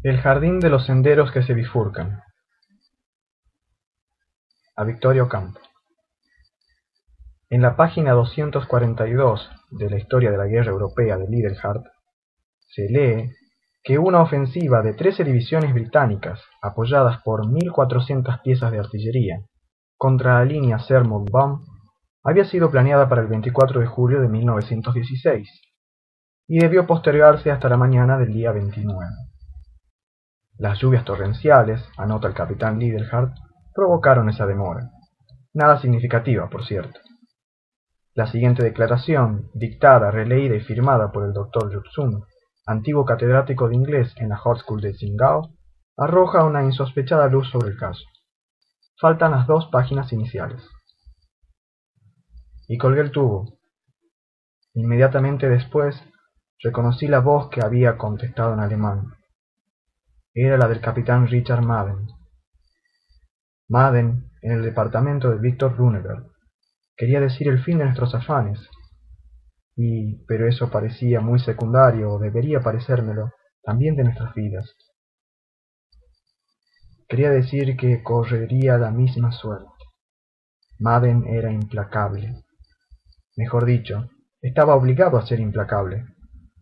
El jardín de los senderos que se bifurcan. A Victoria Ocampo. En la página 242 de la Historia de la Guerra Europea de Ledelhart, se lee que una ofensiva de 13 divisiones británicas, apoyadas por 1.400 piezas de artillería, contra la línea Sermont-Baum, había sido planeada para el 24 de julio de 1916 y debió postergarse hasta la mañana del día 29. Las lluvias torrenciales, anota el capitán Ledelhart, provocaron esa demora. Nada significativa, por cierto. La siguiente declaración, dictada, releída y firmada por el Dr. Jobson, antiguo catedrático de inglés en la High School de Tsingtao, arroja una insospechada luz sobre el caso. Faltan las 2 páginas iniciales. Y colgué el tubo. Inmediatamente después, reconocí la voz que había contestado en alemán. Era la del capitán Richard Madden. Madden, en el departamento de Victor Runeberg. Quería decir el fin de nuestros afanes. Pero eso parecía muy secundario, o debería parecérmelo, también de nuestras vidas. Quería decir que correría la misma suerte. Madden era implacable. Mejor dicho, estaba obligado a ser implacable.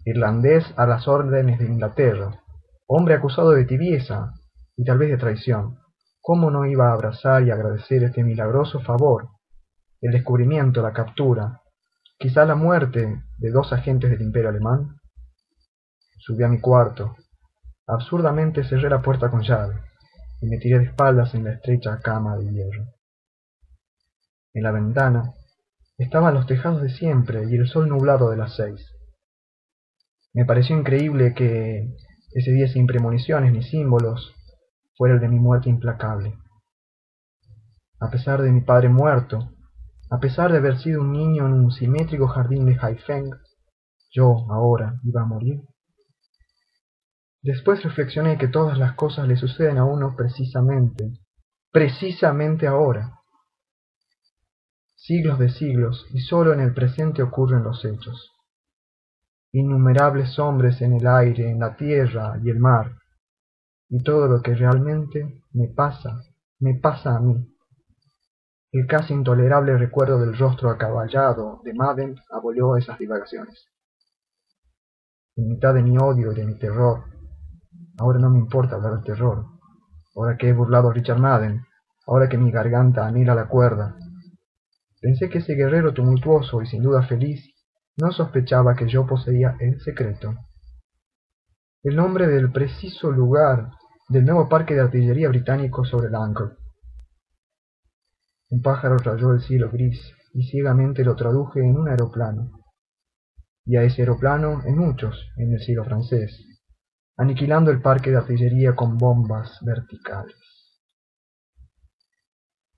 Irlandés a las órdenes de Inglaterra, hombre acusado de tibieza y tal vez de traición. ¿Cómo no iba a abrazar y agradecer este milagroso favor? El descubrimiento, la captura, quizá la muerte de 2 agentes del Imperio alemán. Subí a mi cuarto. Absurdamente cerré la puerta con llave y me tiré de espaldas en la estrecha cama de hierro. En la ventana estaban los tejados de siempre y el sol nublado de las 6. Me pareció increíble que ese día sin premoniciones ni símbolos fuera el de mi muerte implacable. A pesar de mi padre muerto, a pesar de haber sido un niño en un simétrico jardín de Haifeng, yo ahora iba a morir. Después reflexioné que todas las cosas le suceden a uno precisamente ahora. Siglos de siglos, y solo en el presente ocurren los hechos. Innumerables hombres en el aire, en la tierra y el mar, y todo lo que realmente me pasa a mí. El casi intolerable recuerdo del rostro acaballado de Madden abolió esas divagaciones. En mitad de mi odio y de mi terror, ahora no me importa hablar del terror, ahora que he burlado a Richard Madden, ahora que mi garganta anhela la cuerda. Pensé que ese guerrero tumultuoso y sin duda feliz no sospechaba que yo poseía el secreto. El nombre del preciso lugar del nuevo parque de artillería británico sobre el Ancre. Un pájaro rayó el cielo gris y ciegamente lo traduje en un aeroplano. Y a ese aeroplano en muchos en el cielo francés, aniquilando el parque de artillería con bombas verticales.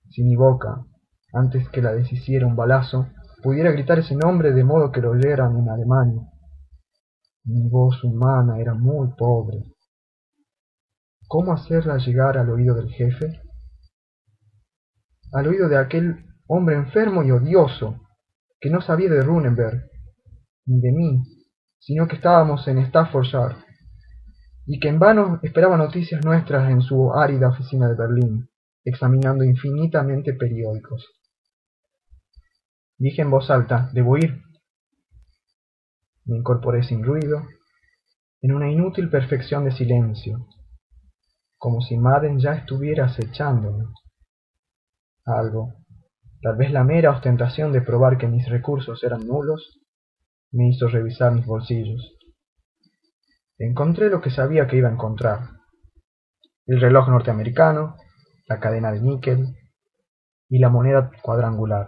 Si mi boca, antes que la deshiciera un balazo, pudiera gritar ese nombre de modo que lo oyeran en Alemania. Mi voz humana era muy pobre. ¿Cómo hacerla llegar al oído del jefe? Al oído de aquel hombre enfermo y odioso, que no sabía de Runeberg, ni de mí, sino que estábamos en Staffordshire, y que en vano esperaba noticias nuestras en su árida oficina de Berlín, examinando infinitamente periódicos. Dije en voz alta, debo ir. Me incorporé sin ruido, en una inútil perfección de silencio, como si Madden ya estuviera acechándome. Algo, tal vez la mera ostentación de probar que mis recursos eran nulos, me hizo revisar mis bolsillos. Encontré lo que sabía que iba a encontrar: el reloj norteamericano, la cadena de níquel y la moneda cuadrangular,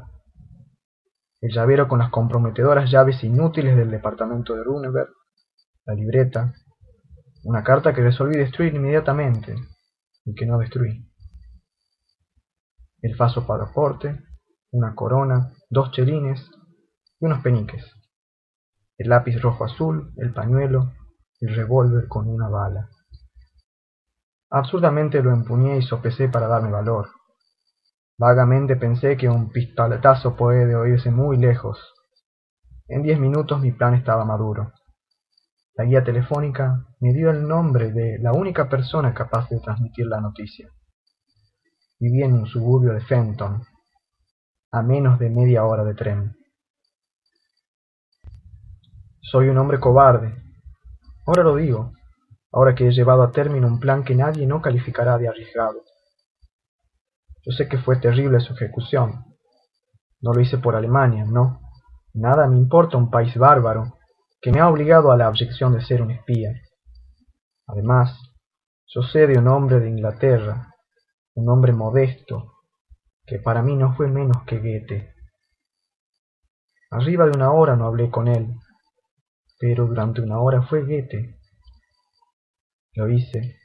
el llavero con las comprometedoras llaves inútiles del departamento de Runeberg, la libreta, una carta que resolví destruir inmediatamente y que no destruí, el falso pasaporte, una corona, 2 chelines y unos peniques, el lápiz rojo azul, el pañuelo, el revólver con una bala. Absurdamente lo empuñé y sopesé para darme valor. Vagamente pensé que un pistoletazo puede oírse muy lejos. En 10 minutos mi plan estaba maduro. La guía telefónica me dio el nombre de la única persona capaz de transmitir la noticia. Vivía en un suburbio de Fenton, a menos de media hora de tren. Soy un hombre cobarde. Ahora lo digo, ahora que he llevado a término un plan que nadie no calificará de arriesgado. Yo sé que fue terrible su ejecución. No lo hice por Alemania, no. Nada me importa un país bárbaro que me ha obligado a la abyección de ser un espía. Además, yo sé de un hombre de Inglaterra, un hombre modesto, que para mí no fue menos que Goethe. Arriba de una hora no hablé con él, pero durante una hora fue Goethe. Lo hice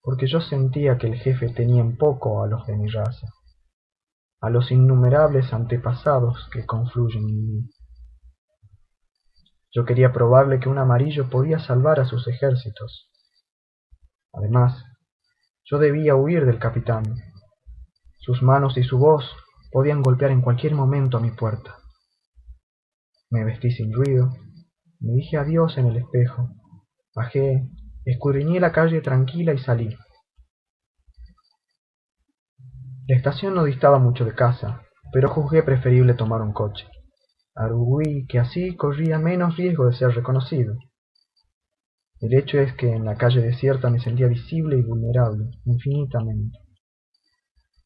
porque yo sentía que el jefe tenía en poco a los de mi raza, a los innumerables antepasados que confluyen en mí. Yo quería probarle que un amarillo podía salvar a sus ejércitos. Además, yo debía huir del capitán. Sus manos y su voz podían golpear en cualquier momento a mi puerta. Me vestí sin ruido, me dije adiós en el espejo, bajé, escudriñé la calle tranquila y salí. La estación no distaba mucho de casa, pero juzgué preferible tomar un coche. Arguí que así corría menos riesgo de ser reconocido. El hecho es que en la calle desierta me sentía visible y vulnerable, infinitamente.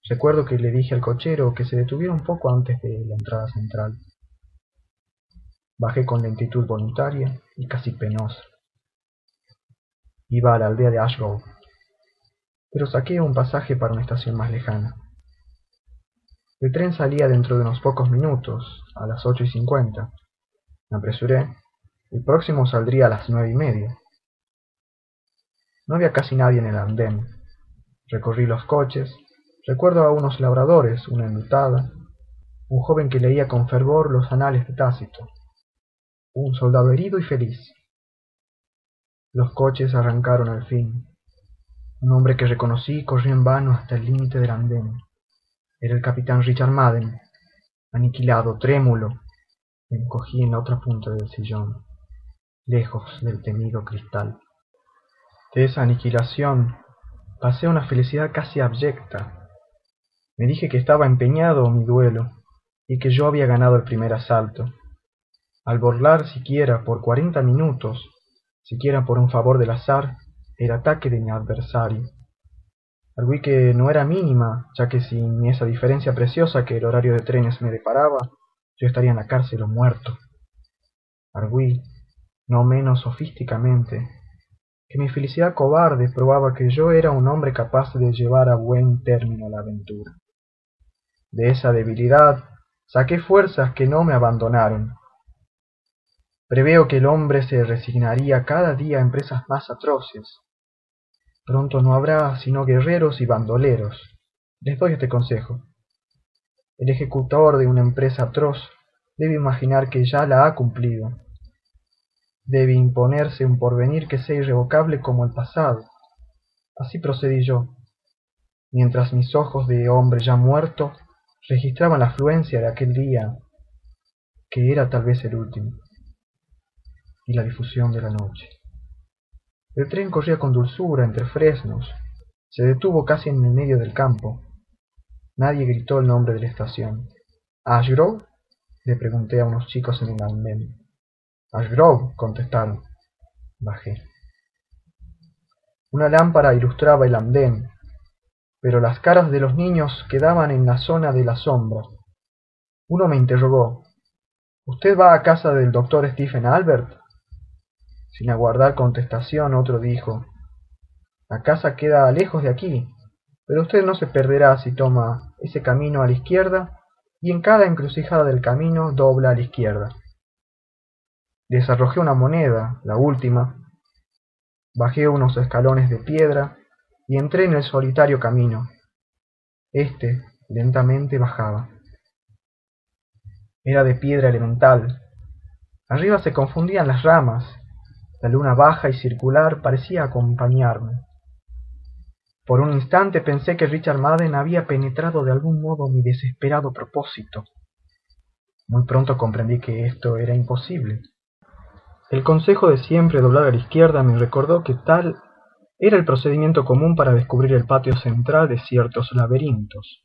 Recuerdo que le dije al cochero que se detuviera un poco antes de la entrada central. Bajé con lentitud voluntaria y casi penosa. Iba a la aldea de Ashgrove, pero saqué un pasaje para una estación más lejana. El tren salía dentro de unos pocos minutos, a las 8:50. Me apresuré. El próximo saldría a las 9:30. No había casi nadie en el andén. Recorrí los coches. Recuerdo a unos labradores, una enlutada, un joven que leía con fervor los anales de Tácito, un soldado herido y feliz. Los coches arrancaron al fin. Un hombre que reconocí corrió en vano hasta el límite del andén. Era el capitán Richard Madden. Aniquilado, trémulo, me encogí en la otra punta del sillón, lejos del temido cristal. De esa aniquilación pasé a una felicidad casi abyecta. Me dije que estaba empeñado mi duelo y que yo había ganado el primer asalto. Al burlar siquiera por 40 minutos, siquiera por un favor del azar, el ataque de mi adversario. Arguí que no era mínima, ya que sin esa diferencia preciosa que el horario de trenes me deparaba, yo estaría en la cárcel o muerto. Arguí, no menos sofísticamente, que mi felicidad cobarde probaba que yo era un hombre capaz de llevar a buen término la aventura. De esa debilidad saqué fuerzas que no me abandonaron. Preveo que el hombre se resignaría cada día a empresas más atroces. Pronto no habrá sino guerreros y bandoleros. Les doy este consejo. El ejecutor de una empresa atroz debe imaginar que ya la ha cumplido. Debe imponerse un porvenir que sea irrevocable como el pasado. Así procedí yo, mientras mis ojos de hombre ya muerto registraban la afluencia de aquel día, que era tal vez el último, y la difusión de la noche. El tren corría con dulzura entre fresnos, se detuvo casi en el medio del campo. Nadie gritó el nombre de la estación. ¿Ashgrove? Le pregunté a unos chicos en el andén. Ashgrove, contestaron. Bajé. Una lámpara ilustraba el andén, pero las caras de los niños quedaban en la zona de la sombra. Uno me interrogó. ¿Usted va a casa del doctor Stephen Albert? Sin aguardar contestación, otro dijo. La casa queda lejos de aquí, pero usted no se perderá si toma ese camino a la izquierda y en cada encrucijada del camino dobla a la izquierda. Les arrojé una moneda, la última. Bajé unos escalones de piedra y entré en el solitario camino. Este lentamente bajaba. Era de piedra elemental. Arriba se confundían las ramas. La luna baja y circular parecía acompañarme. Por un instante pensé que Richard Madden había penetrado de algún modo mi desesperado propósito. Muy pronto comprendí que esto era imposible. El consejo de siempre doblar a la izquierda me recordó que tal era el procedimiento común para descubrir el patio central de ciertos laberintos.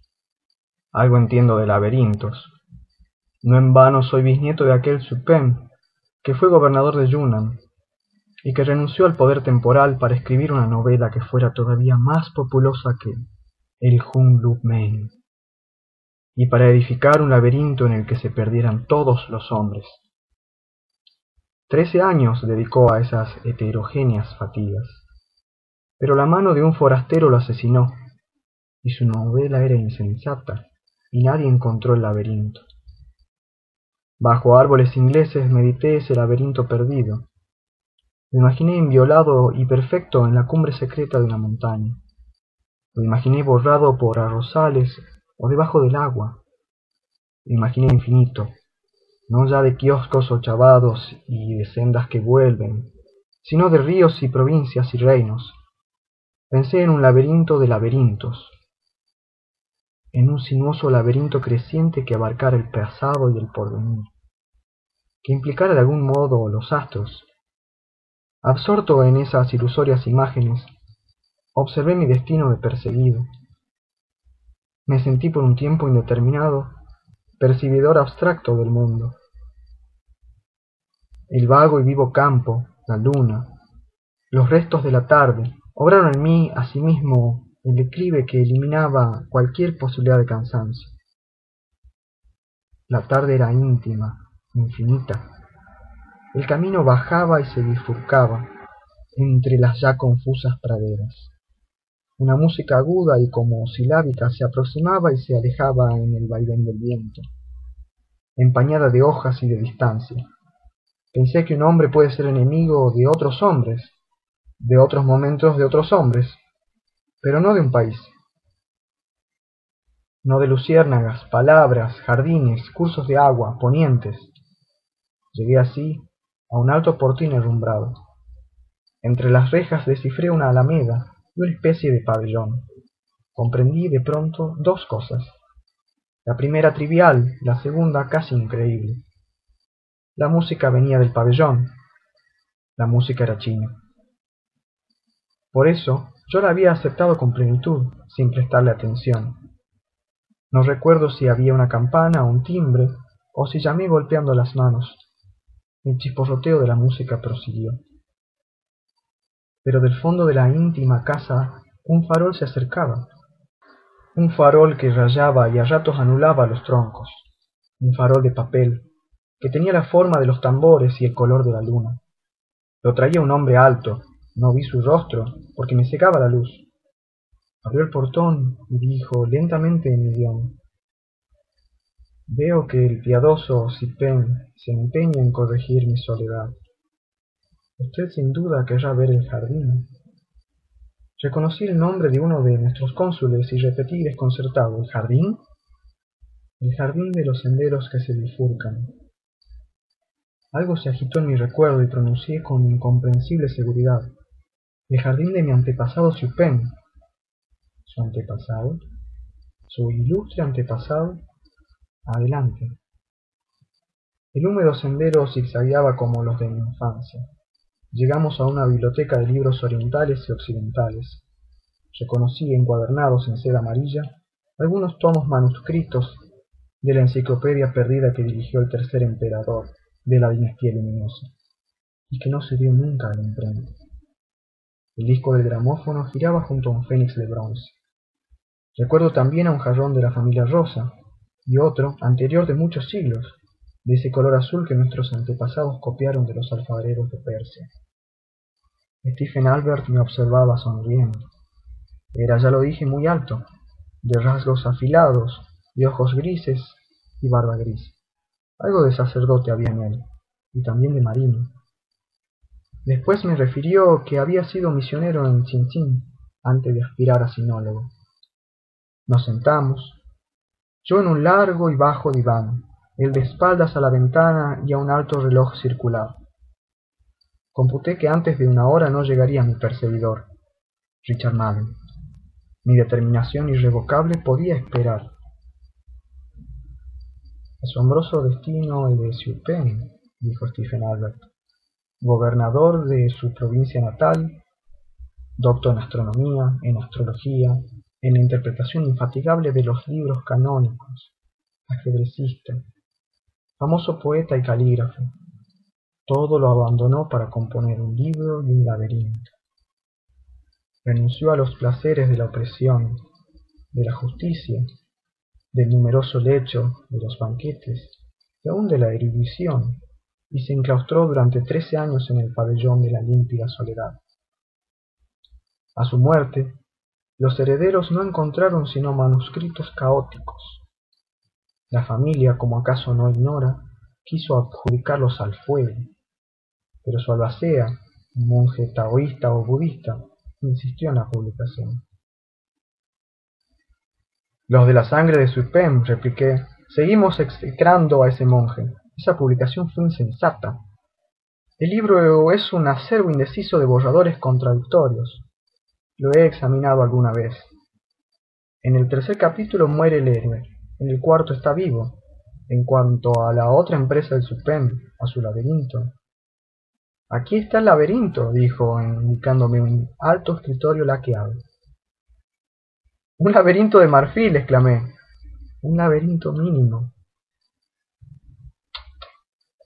Algo entiendo de laberintos. No en vano soy bisnieto de aquel Supen que fue gobernador de Yunnan y que renunció al poder temporal para escribir una novela que fuera todavía más populosa que el Hunlub Men, y para edificar un laberinto en el que se perdieran todos los hombres. 13 años dedicó a esas heterogéneas fatigas, pero la mano de un forastero lo asesinó, y su novela era insensata, y nadie encontró el laberinto. Bajo árboles ingleses medité ese laberinto perdido. Lo imaginé inviolado y perfecto en la cumbre secreta de una montaña. Lo imaginé borrado por arrozales o debajo del agua. Lo imaginé infinito, no ya de kioscos ochavados y de sendas que vuelven, sino de ríos y provincias y reinos. Pensé en un laberinto de laberintos, en un sinuoso laberinto creciente que abarcara el pasado y el porvenir, que implicara de algún modo los astros. Absorto en esas ilusorias imágenes, observé mi destino de perseguido. Me sentí por un tiempo indeterminado percibidor abstracto del mundo. El vago y vivo campo, la luna, los restos de la tarde, obraron en mí asimismo el declive que eliminaba cualquier posibilidad de cansancio. La tarde era íntima, infinita. El camino bajaba y se bifurcaba entre las ya confusas praderas. Una música aguda y como silábica se aproximaba y se alejaba en el vaivén del viento, empañada de hojas y de distancia. Pensé que un hombre puede ser enemigo de otros hombres, de otros momentos de otros hombres, pero no de un país. No de luciérnagas, palabras, jardines, cursos de agua, ponientes. Llegué así a un alto portín herrumbrado. Entre las rejas descifré una alameda y una especie de pabellón. Comprendí de pronto dos cosas. La primera trivial, la segunda casi increíble. La música venía del pabellón. La música era china. Por eso yo la había aceptado con plenitud, sin prestarle atención. No recuerdo si había una campana o un timbre, o si llamé golpeando las manos. El chisporroteo de la música prosiguió. Pero del fondo de la íntima casa un farol se acercaba. Un farol que rayaba y a ratos anulaba los troncos. Un farol de papel, que tenía la forma de los tambores y el color de la luna. Lo traía un hombre alto. No vi su rostro, porque me cegaba la luz. Abrió el portón y dijo lentamente en mi idioma: «Veo que el piadoso Cipen se empeña en corregir mi soledad. Usted sin duda querrá ver el jardín». Reconocí el nombre de uno de nuestros cónsules y repetí desconcertado: «¿El jardín?» «El jardín de los senderos que se bifurcan». Algo se agitó en mi recuerdo y pronuncié con incomprensible seguridad: «El jardín de mi antepasado Cipen». ¿Su antepasado? ¿Su ilustre antepasado? Adelante. El húmedo sendero zigzagueaba como los de mi infancia. Llegamos a una biblioteca de libros orientales y occidentales. Reconocí encuadernados en seda amarilla algunos tomos manuscritos de la enciclopedia perdida que dirigió el tercer emperador de la dinastía luminosa, y que no se dio nunca a la imprenta. El disco del gramófono giraba junto a un fénix de bronce. Recuerdo también a un jarrón de la familia Rosa, y otro, anterior de muchos siglos, de ese color azul que nuestros antepasados copiaron de los alfareros de Persia. Stephen Albert me observaba sonriendo. Era, ya lo dije, muy alto, de rasgos afilados, de ojos grises y barba gris. Algo de sacerdote había en él, y también de marino. Después me refirió que había sido misionero en Chin antes de aspirar a sinólogo. Nos sentamos, yo en un largo y bajo diván, él de espaldas a la ventana y a un alto reloj circular. Computé que antes de una hora no llegaría mi perseguidor, Richard Madden. Mi determinación irrevocable podía esperar. «Asombroso destino el de Ciupen», dijo Stephen Albert. gobernador de su provincia natal, doctor en astronomía, en astrología, en la interpretación infatigable de los libros canónicos, ajedrecista, famoso poeta y calígrafo. Todo lo abandonó para componer un libro y un laberinto. Renunció a los placeres de la opresión, de la justicia, del numeroso lecho, de los banquetes, y aun de la erudición, y se enclaustró durante 13 años en el pabellón de la límpida soledad. A su muerte, los herederos no encontraron sino manuscritos caóticos. La familia, como acaso no ignora, quiso adjudicarlos al fuego, pero su albacea, un monje taoísta o budista, insistió en la publicación. Los de la sangre de Suipem, repliqué, seguimos execrando a ese monje. Esa publicación fue insensata. El libro es un acervo indeciso de borradores contradictorios. Lo he examinado alguna vez. En el tercer capítulo muere el héroe, en el cuarto está vivo. En cuanto a la otra empresa del Suipem, a su laberinto. Aquí está el laberinto, dijo, indicándome un alto escritorio laqueado. Un laberinto de marfil, exclamé. Un laberinto mínimo.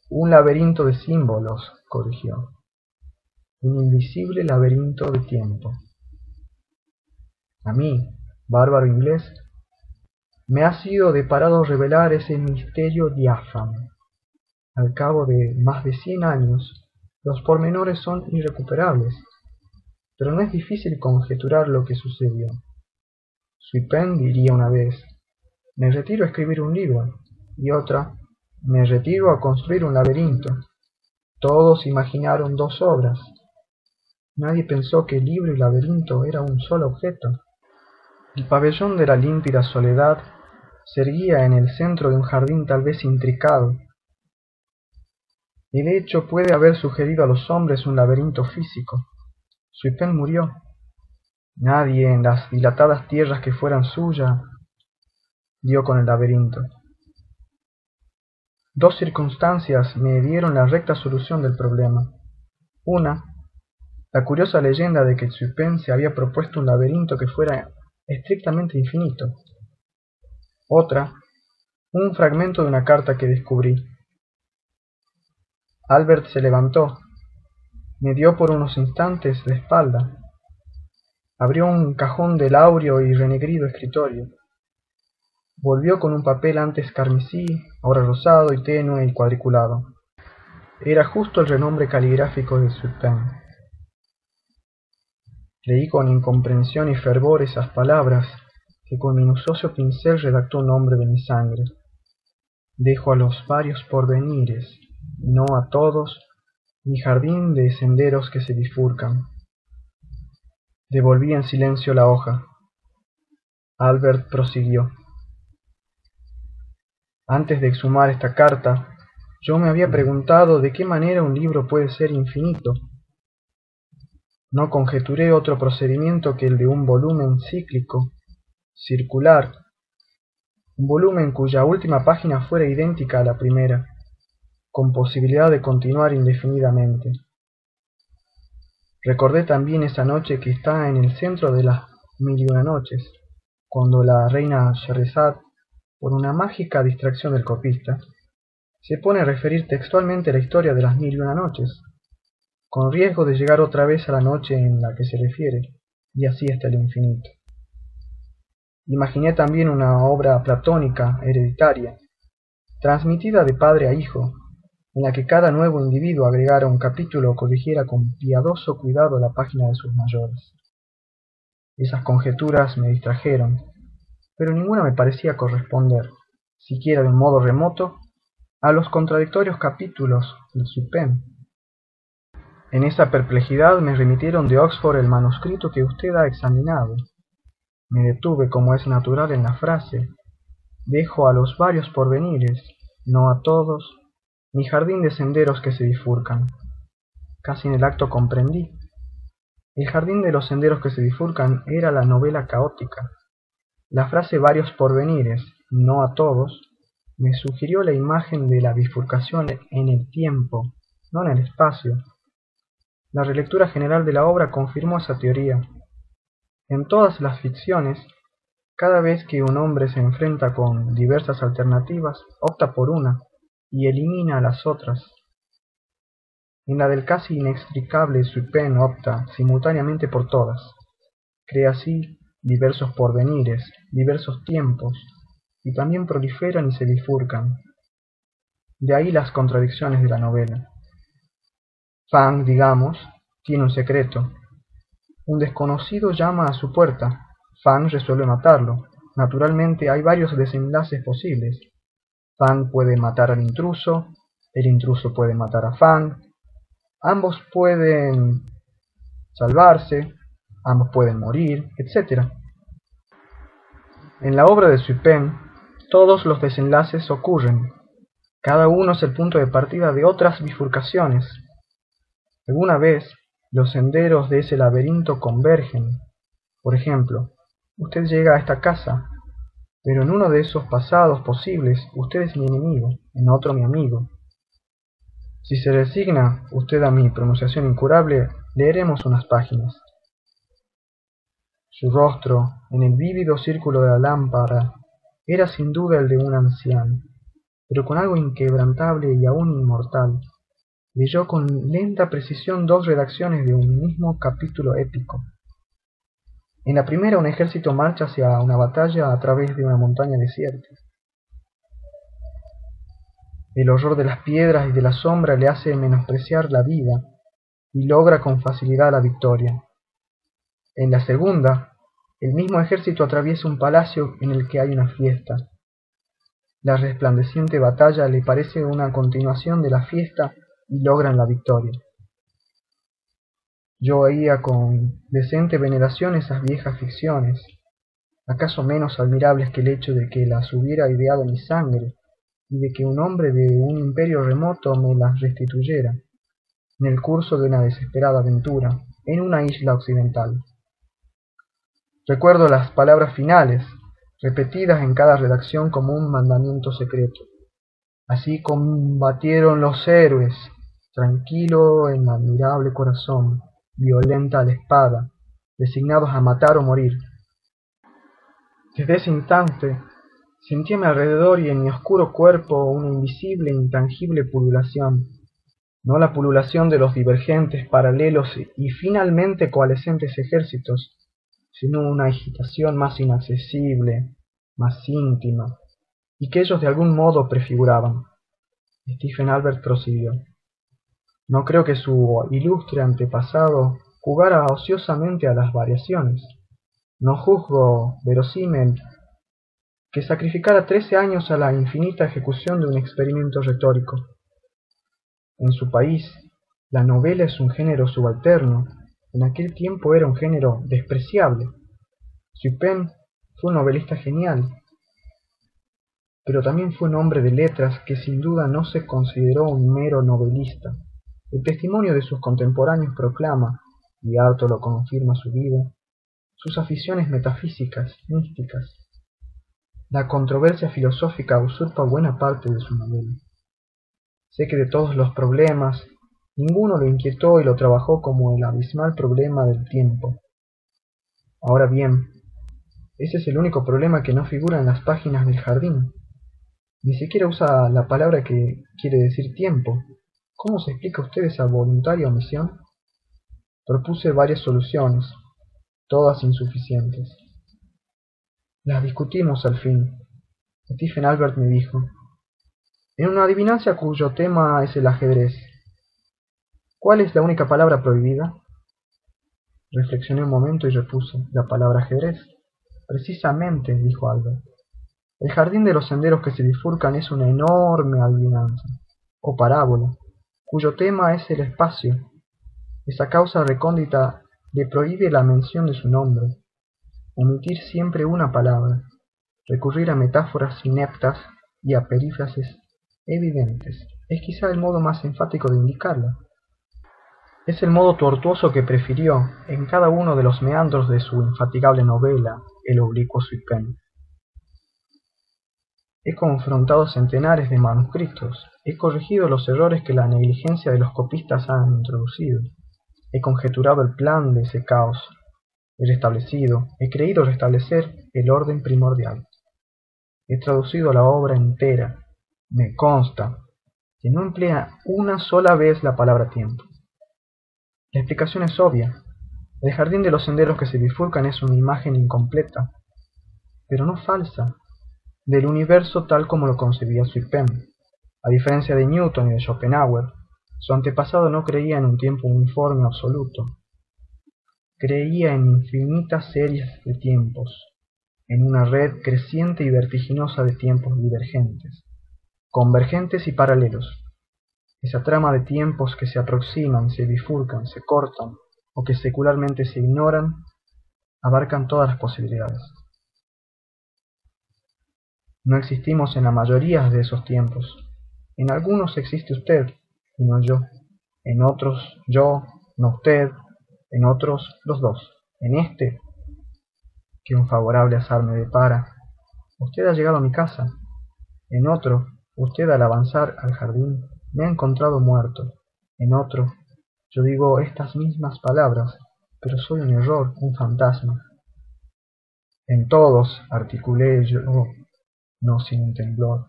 Un laberinto de símbolos, corrigió. Un invisible laberinto de tiempo. A mí, bárbaro inglés, me ha sido deparado revelar ese misterio diáfano. Al cabo de más de 100 años, los pormenores son irrecuperables, pero no es difícil conjeturar lo que sucedió. Suipem diría una vez, me retiro a escribir un libro, y otra, me retiro a construir un laberinto. Todos imaginaron 2 obras. Nadie pensó que el libro y laberinto era un solo objeto. El pabellón de la límpida soledad se erguía en el centro de un jardín tal vez intricado. El hecho puede haber sugerido a los hombres un laberinto físico. Suipem murió. Nadie en las dilatadas tierras que fueran suyas dio con el laberinto. 2 circunstancias me dieron la recta solución del problema. Una, la curiosa leyenda de que Suipem se había propuesto un laberinto que fuera estrictamente infinito. Otra, un fragmento de una carta que descubrí. Albert se levantó, me dio por unos instantes la espalda, abrió un cajón del áureo y renegrido escritorio, volvió con un papel antes carmesí, ahora rosado y tenue y cuadriculado. Era justo el renombre caligráfico de Suipem. Leí con incomprensión y fervor esas palabras que con minucioso pincel redactó un nombre de mi sangre. Dejo a los varios porvenires, no a todos, mi jardín de senderos que se bifurcan. Devolví en silencio la hoja. Albert prosiguió. Antes de exhumar esta carta, yo me había preguntado de qué manera un libro puede ser infinito. No conjeturé otro procedimiento que el de un volumen cíclico, circular, un volumen cuya última página fuera idéntica a la primera, con posibilidad de continuar indefinidamente. Recordé también esa noche que está en el centro de las 1001 noches, cuando la reina Scheherazade, por una mágica distracción del copista, se pone a referir textualmente la historia de las 1001 noches, con riesgo de llegar otra vez a la noche en la que se refiere, y así hasta el infinito. Imaginé también una obra platónica, hereditaria, transmitida de padre a hijo, en la que cada nuevo individuo agregara un capítulo o corrigiera con piadoso cuidado la página de sus mayores. Esas conjeturas me distrajeron, pero ninguna me parecía corresponder, siquiera de un modo remoto, a los contradictorios capítulos del Suipem. En esa perplejidad me remitieron de Oxford el manuscrito que usted ha examinado. Me detuve, como es natural, en la frase, dejo a los varios porvenires, no a todos, mi jardín de senderos que se bifurcan. Casi en el acto comprendí. El jardín de los senderos que se bifurcan era la novela caótica. La frase varios porvenires, no a todos, me sugirió la imagen de la bifurcación en el tiempo, no en el espacio, La relectura general de la obra confirmó esa teoría. En todas las ficciones, cada vez que un hombre se enfrenta con diversas alternativas, opta por una y elimina a las otras. En la del casi inextricable Suipen opta simultáneamente por todas. Crea así diversos porvenires, diversos tiempos, y también proliferan y se bifurcan. De ahí las contradicciones de la novela. Fang, digamos, tiene un secreto. Un desconocido llama a su puerta. Fang resuelve matarlo. Naturalmente hay varios desenlaces posibles. Fang puede matar al intruso, el intruso puede matar a Fang, ambos pueden salvarse, ambos pueden morir, etc. En la obra de Suipen, todos los desenlaces ocurren. Cada uno es el punto de partida de otras bifurcaciones. Alguna vez, los senderos de ese laberinto convergen. Por ejemplo, usted llega a esta casa, pero en uno de esos pasados posibles usted es mi enemigo, en otro mi amigo. Si se resigna usted a mi pronunciación incurable, leeremos unas páginas. Su rostro, en el vívido círculo de la lámpara, era sin duda el de un anciano, pero con algo inquebrantable y aún inmortal. Leyó con lenta precisión dos redacciones de un mismo capítulo épico. En la primera, un ejército marcha hacia una batalla a través de una montaña desierta. El horror de las piedras y de la sombra le hace menospreciar la vida y logra con facilidad la victoria. En la segunda, el mismo ejército atraviesa un palacio en el que hay una fiesta. La resplandeciente batalla le parece una continuación de la fiesta y logran la victoria. Yo oía con decente veneración esas viejas ficciones, acaso menos admirables que el hecho de que las hubiera ideado mi sangre y de que un hombre de un imperio remoto me las restituyera, en el curso de una desesperada aventura, en una isla occidental. Recuerdo las palabras finales, repetidas en cada redacción como un mandamiento secreto. Así combatieron los héroes, tranquilo en admirable corazón, violenta la espada, designados a matar o morir. Desde ese instante sentí a mi alrededor y en mi oscuro cuerpo una invisible e intangible pululación, no la pululación de los divergentes, paralelos y finalmente coalescentes ejércitos, sino una agitación más inaccesible, más íntima, y que ellos de algún modo prefiguraban. Stephen Albert prosiguió. No creo que su ilustre antepasado jugara ociosamente a las variaciones. No juzgo verosímil que sacrificara 13 años a la infinita ejecución de un experimento retórico. En su país, la novela es un género subalterno. En aquel tiempo era un género despreciable. Suipen fue un novelista genial, pero también fue un hombre de letras que sin duda no se consideró un mero novelista. El testimonio de sus contemporáneos proclama, y harto lo confirma su vida, sus aficiones metafísicas, místicas. La controversia filosófica usurpa buena parte de su novela. Sé que de todos los problemas, ninguno lo inquietó y lo trabajó como el abismal problema del tiempo. Ahora bien, ese es el único problema que no figura en las páginas del jardín. Ni siquiera usa la palabra que quiere decir tiempo. ¿Cómo se explica usted esa voluntaria omisión? Propuse varias soluciones, todas insuficientes. Las discutimos al fin. Stephen Albert me dijo, en una adivinanza cuyo tema es el ajedrez, ¿cuál es la única palabra prohibida? Reflexioné un momento y repuse, la palabra ajedrez. Precisamente, dijo Albert. El jardín de los senderos que se bifurcan es una enorme adivinanza, o parábola, cuyo tema es el espacio. Esa causa recóndita le prohíbe la mención de su nombre, omitir siempre una palabra, recurrir a metáforas ineptas y a perífrasis evidentes. Es quizá el modo más enfático de indicarla. Es el modo tortuoso que prefirió en cada uno de los meandros de su infatigable novela, el oblicuo Suipen. He confrontado centenares de manuscritos, he corregido los errores que la negligencia de los copistas han introducido. He conjeturado el plan de ese caos. He creído restablecer el orden primordial. He traducido la obra entera. Me consta que no emplea una sola vez la palabra tiempo. La explicación es obvia. El jardín de los senderos que se bifurcan es una imagen incompleta, pero no falsa, del universo tal como lo concebía Sir Penn. A diferencia de Newton y de Schopenhauer, su antepasado no creía en un tiempo uniforme absoluto. Creía en infinitas series de tiempos, en una red creciente y vertiginosa de tiempos divergentes, convergentes y paralelos. Esa trama de tiempos que se aproximan, se bifurcan, se cortan, o que secularmente se ignoran, abarcan todas las posibilidades. No existimos en la mayoría de esos tiempos. En algunos existe usted, y no yo. En otros, yo, no usted. En otros, los dos. En este, que un favorable azar me depara, usted ha llegado a mi casa. En otro, usted al avanzar al jardín me ha encontrado muerto. En otro, yo digo estas mismas palabras, pero soy un error, un fantasma. En todos, articulé yo, no sin un temblor.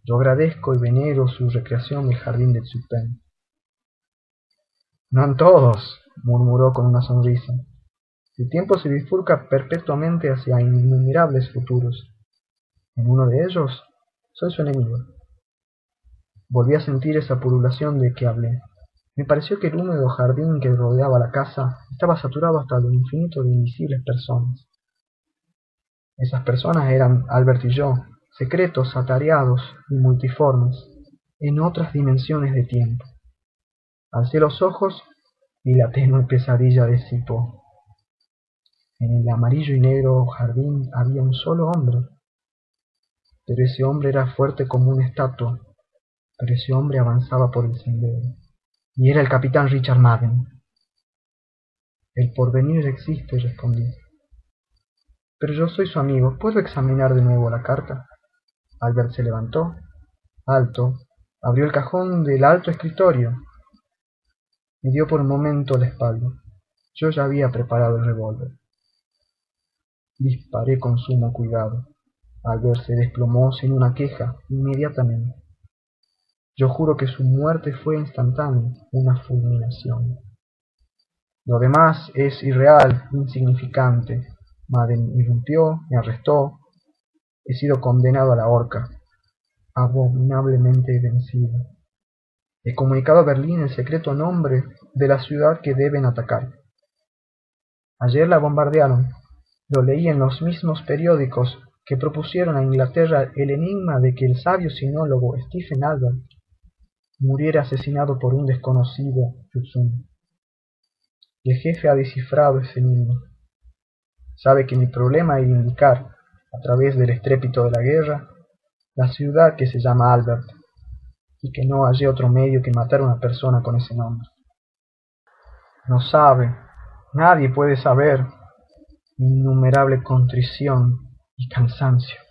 Yo agradezco y venero su recreación del jardín de Chupin. No en todos, murmuró con una sonrisa. El tiempo se bifurca perpetuamente hacia innumerables futuros. En uno de ellos, soy su enemigo. Volví a sentir esa pululación de que hablé. Me pareció que el húmedo jardín que rodeaba la casa estaba saturado hasta lo infinito de invisibles personas. Esas personas eran Albert y yo, secretos, atareados y multiformes, en otras dimensiones de tiempo. Alcé los ojos y la tenue pesadilla disipó. En el amarillo y negro jardín había un solo hombre, pero ese hombre era fuerte como una estatua, pero ese hombre avanzaba por el sendero, y era el capitán Richard Madden. El porvenir existe, respondí. Pero yo soy su amigo, ¿puedo examinar de nuevo la carta? Albert se levantó, alto, abrió el cajón del alto escritorio. Me dio por un momento la espalda. Yo ya había preparado el revólver. Disparé con sumo cuidado. Albert se desplomó sin una queja inmediatamente. Yo juro que su muerte fue instantánea, una fulminación. Lo demás es irreal, insignificante. Madden irrumpió, me arrestó. He sido condenado a la horca, abominablemente vencido. He comunicado a Berlín el secreto nombre de la ciudad que deben atacar. Ayer la bombardearon. Lo leí en los mismos periódicos que propusieron a Inglaterra el enigma de que el sabio sinólogo Stephen Albert muriera asesinado por un desconocido Yuuzhan. El jefe ha descifrado ese enigma. Sabe que mi problema es indicar, a través del estrépito de la guerra, la ciudad que se llama Albert, y que no hallé otro medio que matar a una persona con ese nombre. No sabe, nadie puede saber mi innumerable contrición y cansancio.